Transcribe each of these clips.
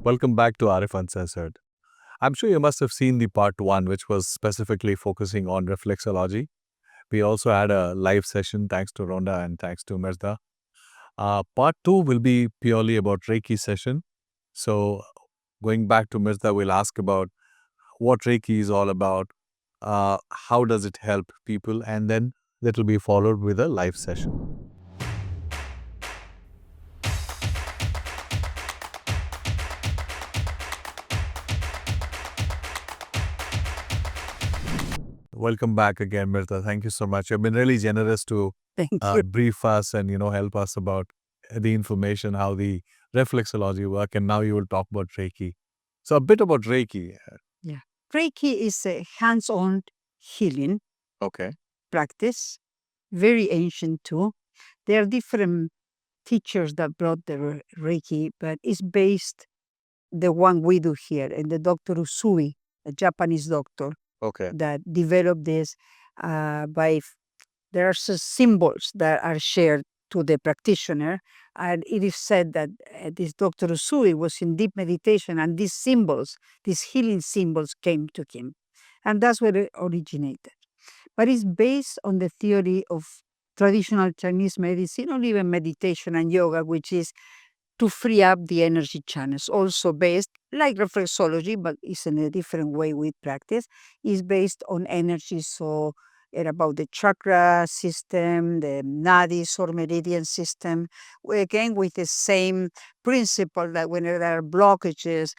Welcome back to RF Uncensored. I'm sure you must have seen the part one, which was specifically focusing on reflexology. We also had a live session thanks to Rhonda and thanks to Mirza. Part two will be purely about Reiki session. So, going back to Mirza, we'll ask about what Reiki is all about, how does it help people, and then that will be followed with a live session. Welcome back again, Mirza. Thank you so much. You've been really generous to Thank you. brief us and help us about the information, how the reflexology work, and now you will talk about Reiki. So a bit about Reiki. Yeah. Reiki is a hands-on healing Okay. practice, very ancient too. There are different teachers that brought the Reiki, but it's based the one we do here, and the Dr. Usui, a Japanese doctor Okay. that developed this there are some symbols that are shared to the practitioner, and it is said that this Dr. Usui was in deep meditation, and these symbols, these healing symbols, came to him, and that's where it originated. But it's based on the theory of traditional Chinese medicine or even meditation and yoga, which is to free up the energy channels. Also based, like reflexology, but it's in a different way we practice, is based on energy. So about the chakra system, the nadis or meridian system, again with the same principle that when there are blockages,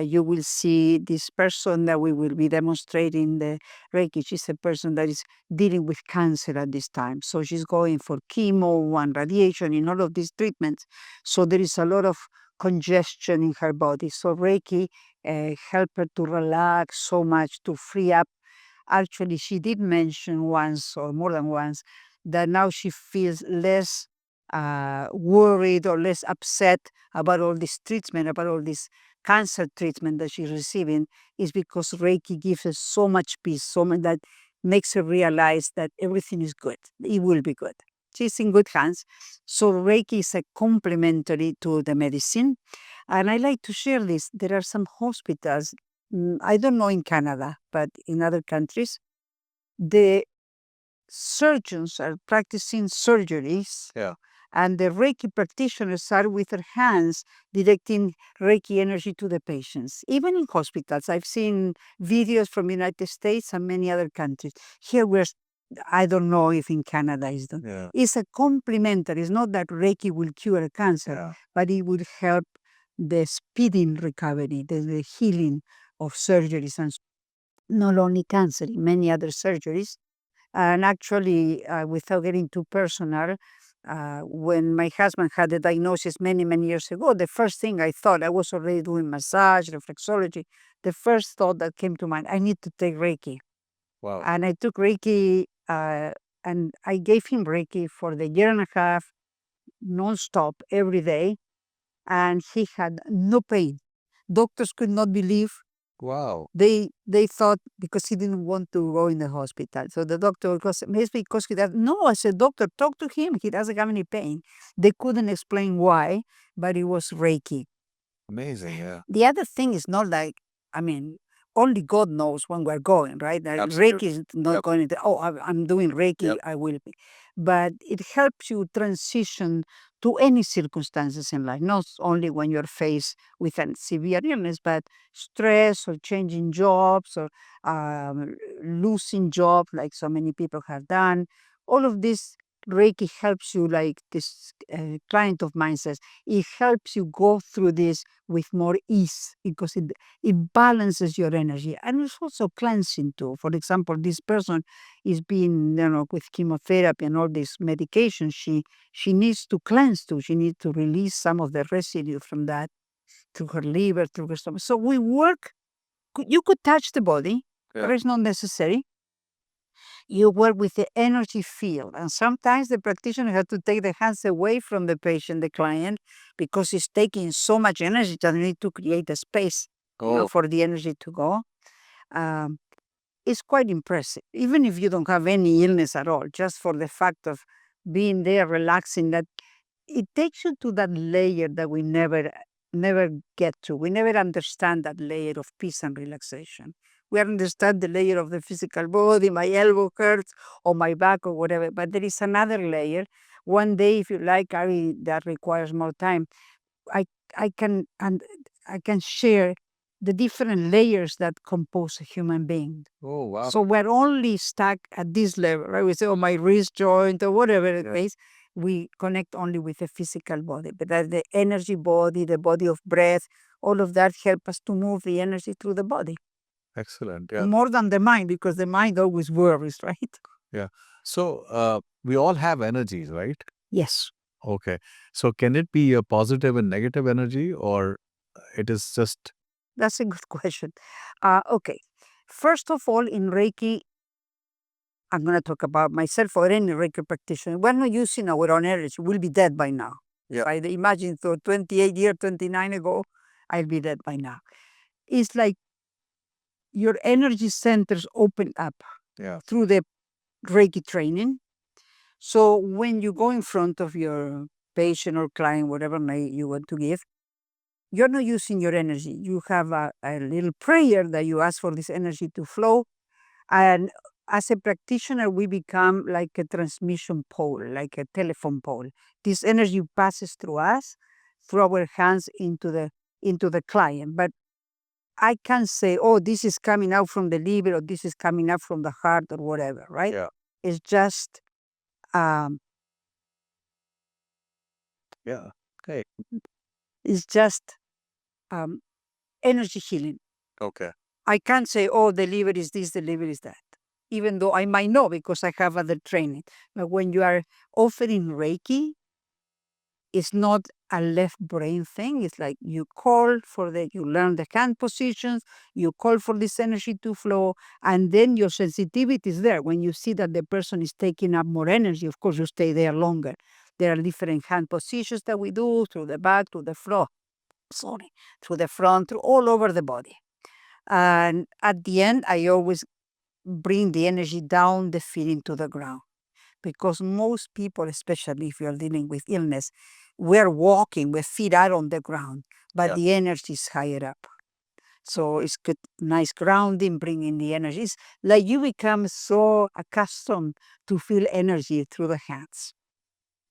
you will see this person that we will be demonstrating the Reiki. She's a person that is dealing with cancer at this time. So she's going for chemo and radiation in all of these treatments. So there is a lot of congestion in her body. So Reiki helped her to relax so much, to free up. Actually, she did mention once or more than once that now she feels less worried or less upset about all this treatment, about all this cancer treatment that she's receiving, is because Reiki gives her so much peace, so much that makes her realize that everything is good. It will be good. She's in good hands. So Reiki is a complementary to the medicine. And I like to share this. There are some hospitals, I don't know in Canada, but in other countries, the surgeons are practicing surgeries. Yeah. And the Reiki practitioners are with their hands directing Reiki energy to the patients. Even in hospitals, I've seen videos from United States and many other countries. Here I don't know if in Canada is done. Yeah. It's a complementary. It's not that Reiki will cure cancer, Yeah. but it will help the speeding recovery, the healing of surgeries, and not only cancer, many other surgeries. And actually, without getting too personal, when my husband had the diagnosis many, many years ago, the first thing I thought, I was already doing massage, reflexology. The first thought that came to mind, I need to take Reiki. Wow. And I took Reiki, and I gave him Reiki for the year and a half, nonstop, every day. And he had no pain. Doctors could not believe. Wow. They thought because he didn't want to go in the hospital. So the doctor, because maybe because he does. No, I said, doctor, talk to him. He doesn't have any pain. They couldn't explain why, but it was Reiki. Amazing. Yeah. The other thing is not like, I mean, only God knows when we're going, right? Reiki is not Yep. going to, I'm doing Reiki, Yep. I will be. But it helps you transition to any circumstances in life, not only when you're faced with a severe illness, but stress or changing jobs or losing job, like so many people have done. All of this Reiki helps you, like this client of mine says, it helps you go through this with more ease because it balances your energy, and it's also cleansing too. For example, this person is being, with chemotherapy and all this medication. She needs to cleanse too. She needs to release some of the residue from that through her liver, through her stomach. So we work. You could touch the body, but it's not necessary. You work with the energy field. And sometimes the practitioner has to take the hands away from the patient, the client, because it's taking so much energy that you need to create a space for the energy to go. It's quite impressive, even if you don't have any illness at all, just for the fact of being there, relaxing, that it takes you to that layer that we never never get to. We never understand that layer of peace and relaxation. We understand the layer of the physical body, my elbow hurts or my back or whatever, but there is another layer. One day, if you like, Ari, that requires more time. I I can and I can share the different layers that compose a human being. Oh, wow. So we're only stuck at this level, right? We say, oh, my wrist joint or whatever it is. We connect only with the physical body, but that the energy body, the body of breath, all of that help us to move the energy through the body. Excellent. Yeah. More than the mind, because the mind always worries, right? Yeah. So we all have energies, right? Yes. Okay. So can it be a positive and negative energy, or it is just That's a good question. Okay. First of all, in Reiki, I'm going to talk about myself or any Reiki practitioner. We're not using our own energy. We'll be dead by now. Yeah. If I imagine 28 years, 29 ago, I'll be dead by now. It's like your energy centers open up Yeah. through the Reiki training. So when you go in front of your patient or client, whatever name you want to give, you're not using your energy. You have a little prayer that you ask for this energy to flow. And as a practitioner, we become like a transmission pole, like a telephone pole. This energy passes through us, through our hands into the client. But I can't say, oh, this is coming out from the liver or this is coming out from the heart or whatever, right? Yeah. It's just um, Yeah. Okay. it's just um, energy healing. Okay. I can't say, oh, the liver is this, the liver is that, even though I might know because I have other training. But when you are offering Reiki, it's not a left brain thing. It's like you call for you learn the hand positions, you call for this energy to flow, and then your sensitivity is there. When you see that the person is taking up more energy, of course, you stay there longer. There are different hand positions that we do through the back, to the front, through the front, through all over the body. And at the end, I always bring the energy down the feet into the ground because most people, especially if you're dealing with illness, we're walking with feet out on the ground, but Yeah. the energy is higher up. So it's good, nice grounding, bringing the energy. It's like you become so accustomed to feel energy through the hands.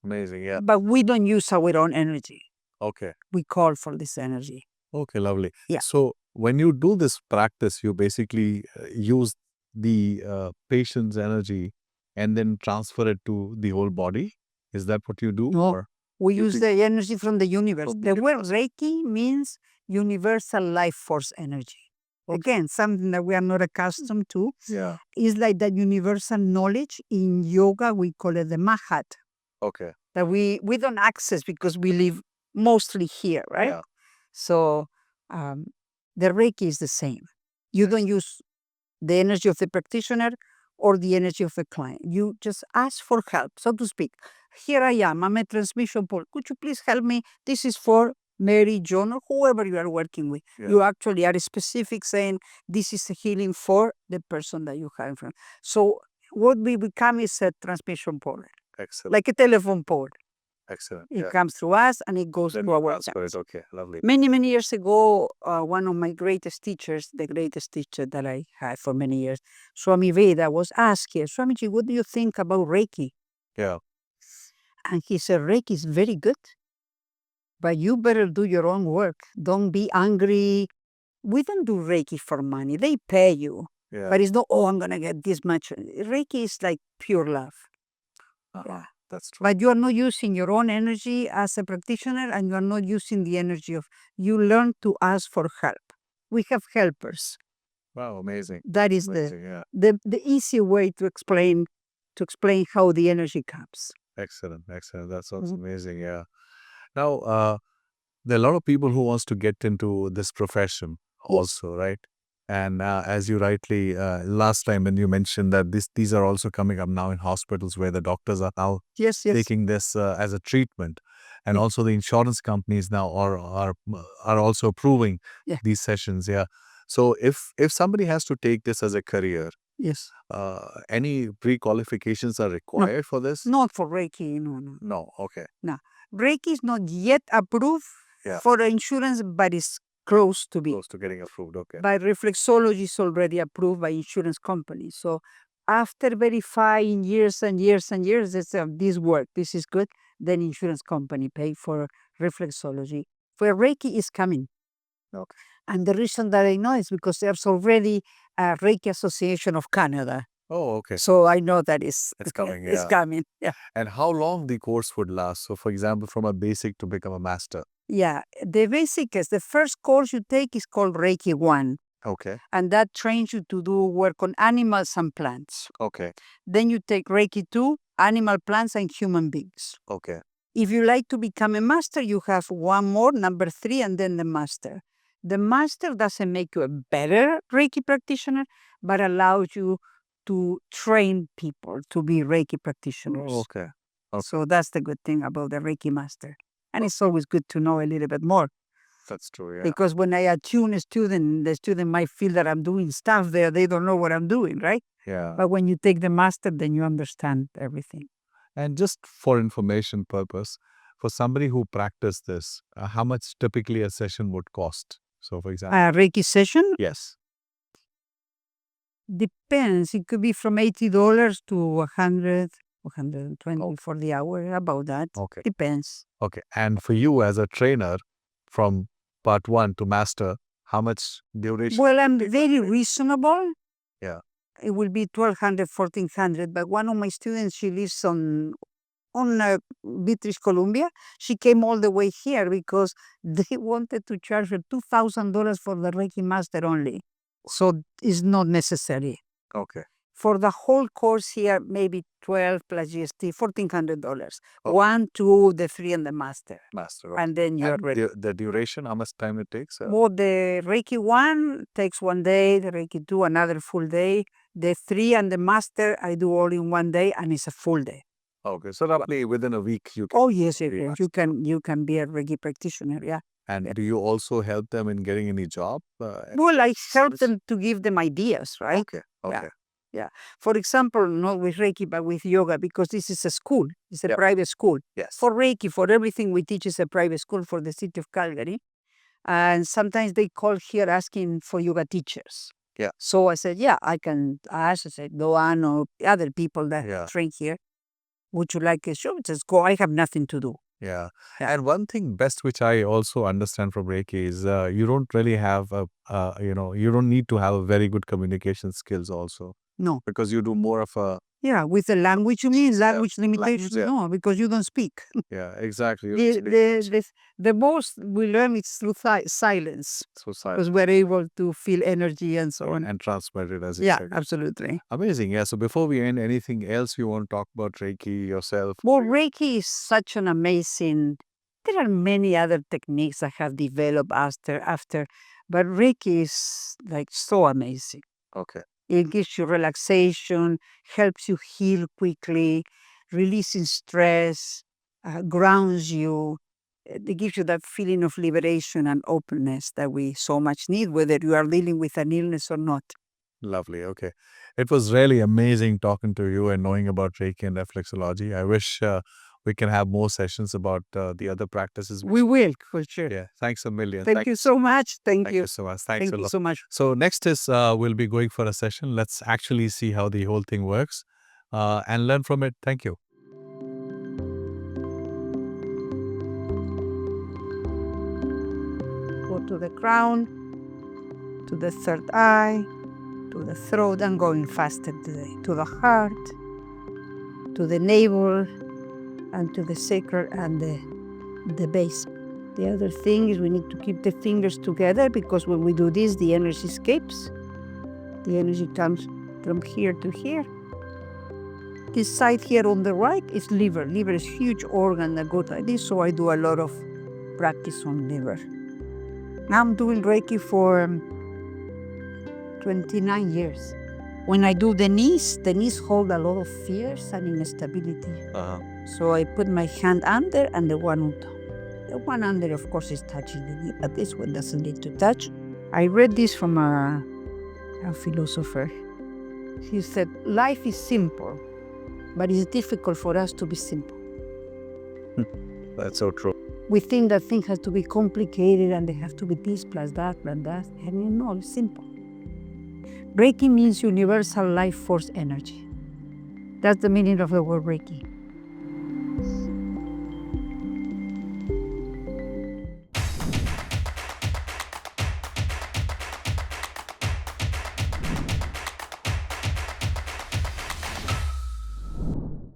Amazing. Yeah. But we don't use our own energy. Okay. We call for this energy. Okay. Lovely. Yeah. So when you do this practice, you basically use the patient's energy and then transfer it to the whole body. Is that what you do? No, Or we you use think- the energy from the universe. From The the word Reiki means universal life force energy. Okay. Again, something that we are not accustomed to. Yeah. Is like that universal knowledge. In yoga, we call it the Mahat, Okay. that we don't access because we live mostly here, right? Yeah. So the Reiki is the same. You don't use the energy of the practitioner or the energy of the client. You just ask for help, so to speak. Here I am, I'm a transmission pole. Could you please help me? This is for Mary, John, or whoever you are working with. Yeah. You actually are specific saying this is a healing for the person that you have in front. So what we become is a transmission pole, Excellent. like a telephone pole. Excellent. It Yeah. comes through us and it goes Then through our transfer channels. it. Okay. Lovely. Many, many years ago, one of my greatest teachers, the greatest teacher that I had for many years, Swami Veda, was asked here, Swamiji, what do you think about Reiki? Yeah. And he said, Reiki is very good, but you better do your own work. Don't be angry. We don't do Reiki for money. They pay you. Yeah. But it's not, oh, I'm going to get this much. Reiki is like pure love. Yeah. That's true. But you are not using your own energy as a practitioner and you are not using the energy of, you learn to ask for help. We have helpers. Wow. Amazing. That is Amazing. Yeah. the easy way to explain how the energy comes. Excellent. Excellent. That sounds Mhm. amazing. Yeah. Now, there are a lot of people who wants to get into this profession Yes. also, right? And as you rightly last time when you mentioned that these are also coming up now in hospitals where the doctors are now Yes, yes. taking this as a treatment, and Yeah. also the insurance companies now are also approving Yeah. these sessions. Yeah. So if somebody has to take this as a career, Yes. any pre-qualifications are required for this? Not for Reiki, no. No. Okay. No. Reiki is not yet approved Yeah. for insurance, but it's close to be. Close to getting approved. Okay. By reflexology is already approved by insurance companies. So after verifying years and years and years, it's, this work, this is good, then insurance company pay for reflexology. For Reiki is coming. Okay. And the reason that I know is because there's already a Reiki Association of Canada. Oh, okay. So I know that it's coming, It's yeah. coming. Yeah. And how long the course would last? So, for example, from a basic to become a master. Yeah. The basic is the first course you take is called Reiki 1. Okay. And that trains you to do work on animals and plants. Okay. Then you take Reiki 2, animal, plants, and human beings. Okay. If you like to become a master, you have one more, number 3, and then the master. The master doesn't make you a better Reiki practitioner, but allows you to train people to be Reiki practitioners. Oh, okay. Okay. So that's the good thing about the Reiki master. And it's always good to know a little bit more. That's true. Yeah. Because when I attune a student, the student might feel that I'm doing stuff there. They don't know what I'm doing, right? Yeah. But when you take the master, then you understand everything. And just for information purpose, for somebody who practiced this, how much typically a session would cost? So, for example, A Reiki session yes. depends. It could be from $80 to 100, 120 Oh. for the hour, about that. Okay. Depends. Okay. And for you as a trainer, from part 1 to master, how much duration? Well, I'm very reasonable. Yeah. It will be 1,200, 1,400. But one of my students, she lives on British Columbia. She came all the way here because they wanted to charge her $2,000 for the Reiki master only. So it's not necessary. Okay. For the whole course here, maybe 12 plus GST, $1,400. Oh. 1, 2, the 3, and the master. Master. Okay. And then you're And ready. the duration, how much time it takes? Well, the Reiki 1 takes 1 day, the Reiki 2, another full day. The 3 and the master, I do all in 1 day, and it's a full day. Okay. So roughly within a week, you can. Oh, yes, yes, be yes. master. You can be a Reiki practitioner, yeah. And do you also help them in getting any job? Well, I help them to give them ideas, right? Okay. Okay. Yeah. For example, not with Reiki, but with yoga, because this is a school. It's a Yep. private school. Yes. For Reiki, for everything we teach is a private school for the city of Calgary. And sometimes they call here asking for yoga teachers. Yeah. So I said, yeah, I can ask. I said, Doan or other people that Yeah. train here. Would you like a show? It says, go. I have nothing to do. Yeah. Yeah. And one thing best which I also understand from Reiki is you don't really have you don't need to have a very good communication skills also, No. because you do more of a Yeah, with the language, you mean language limitations? yeah. No, because you don't speak. yeah, exactly. You don't speak The most we learn is through silence, so silent because we're able to feel energy and so on. and transmit it as you Yeah, said. absolutely. Amazing. Yeah. So before we end, anything else you want to talk about Reiki yourself? Well, Reiki is such an amazing. There are many other techniques that have developed after, but Reiki is like so amazing. Okay. It gives you relaxation, helps you heal quickly, releasing stress, grounds you. It gives you that feeling of liberation and openness that we so much need, whether you are dealing with an illness or not. Lovely. Okay. It was really amazing talking to you and knowing about Reiki and reflexology. I wish we can have more sessions about the other practices. We will, for sure. Yeah. Thanks a million. Thank you so much. Thank you. so much. Thanks Thank a you lot. so much. So next is we'll be going for a session. Let's actually see how the whole thing works and learn from it. Thank you. Go to the crown, to the third eye, to the throat, and going faster today, to the heart, to the navel, and to the sacral and the base. The other thing is we need to keep the fingers together, because when we do this, the energy escapes. The energy comes from here to here. This side here on the right is liver. Liver is a huge organ that goes like this, so I do a lot of practice on liver. Now I'm doing Reiki for 29 years. When I do the knees hold a lot of fears and instability. So I put my hand under and the one on top. The one under, of course, is touching the knee, but this one doesn't need to touch. I read this from a philosopher. He said, life is simple, but it's difficult for us to be simple. That's so true. We think that things have to be complicated and they have to be this plus that plus that. And no, it's simple. Reiki means universal life force energy. That's the meaning of the word Reiki.